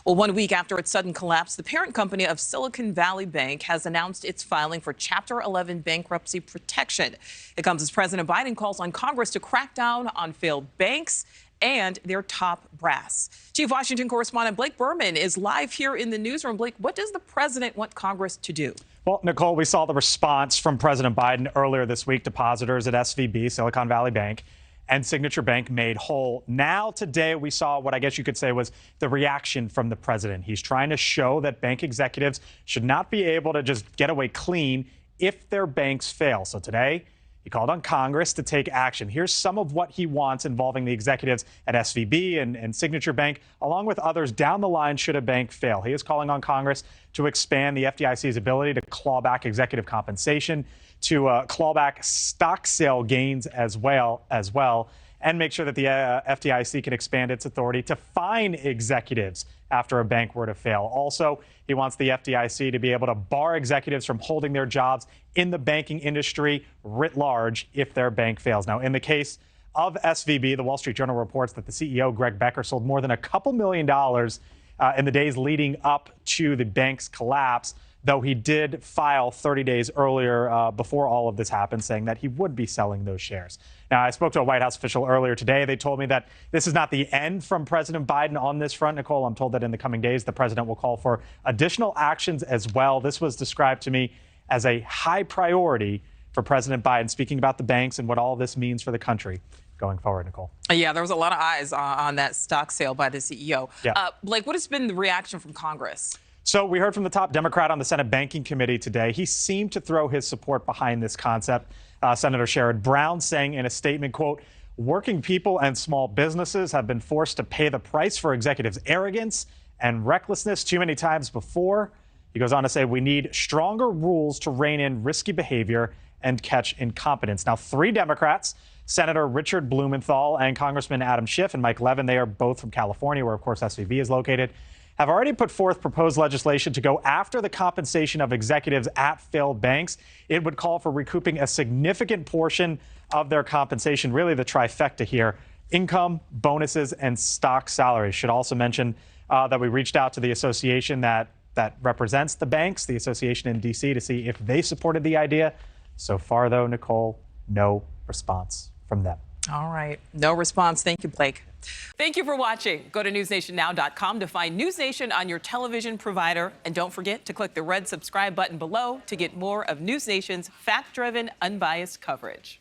Well, 1 week after its sudden collapse, the parent company of Silicon Valley Bank has announced it's filing for Chapter 11 bankruptcy protection. It comes as President Biden calls on Congress to crack down on failed banks and their top brass. Chief Washington correspondent Blake Berman is live here in the newsroom. Blake, what does the president want Congress to do? Well, Nichole, we saw the response from President Biden earlier this week. Depositors at SVB, Silicon Valley Bank, and Signature Bank made whole. Now, today, we saw what I guess you could say was the reaction from the president. He's trying to show that bank executives should not be able to just get away clean if their banks fail. So today, he called on Congress to take action. Here's some of what he wants involving the executives at SVB and Signature Bank, along with others down the line should a bank fail. He is calling on Congress to expand the FDIC's ability to claw back executive compensation, to claw back stock sale gains as well, and make sure that the FDIC can expand its authority to fine executives after a bank were to fail. Also, he wants the FDIC to be able to bar executives from holding their jobs in the banking industry writ large if their bank fails. Now, in the case of SVB, the Wall Street Journal reports that the CEO, Greg Becker, sold more than a couple $1 million in the days leading up to the bank's collapse, though he did file 30 days earlier before all of this happened, saying that he would be selling those shares. Now, I spoke to a White House official earlier today. They told me that this is not the end from President Biden on this front. Nichole, I'm told that in the coming days, the president will call for additional actions as well. This was described to me as a high priority for President Biden, speaking about the banks and what all this means for the country going forward, Nichole. Yeah, there was a lot of eyes on that stock sale by the CEO. Yeah. Blake, what has been the reaction from Congress? So we heard from the top Democrat on the Senate Banking Committee today. He seemed to throw his support behind this concept. Senator Sherrod Brown saying in a statement, quote, "Working people and small businesses have been forced to pay the price for executives' arrogance and recklessness too many times before." He goes on to say, "We need stronger rules to rein in risky behavior and catch incompetence." Now, 3 Democrats, Senator Richard Blumenthal and Congressman Adam Schiff and Mike Levin, they are both from California, where, of course, SVB is located, have already put forth proposed legislation to go after the compensation of executives at failed banks. It would call for recouping a significant portion of their compensation, really the trifecta here: income, bonuses, and stock salaries. Should also mention that we reached out to the association that represents the banks, the association in D.C., to see if they supported the idea. So far, though, Nichole, no response from them. All right. No response. Thank you, Blake. Thank you for watching. Go to newsnationnow.com to find NewsNation on your television provider. And don't forget to click the red subscribe button below to get more of NewsNation's fact-driven, unbiased coverage.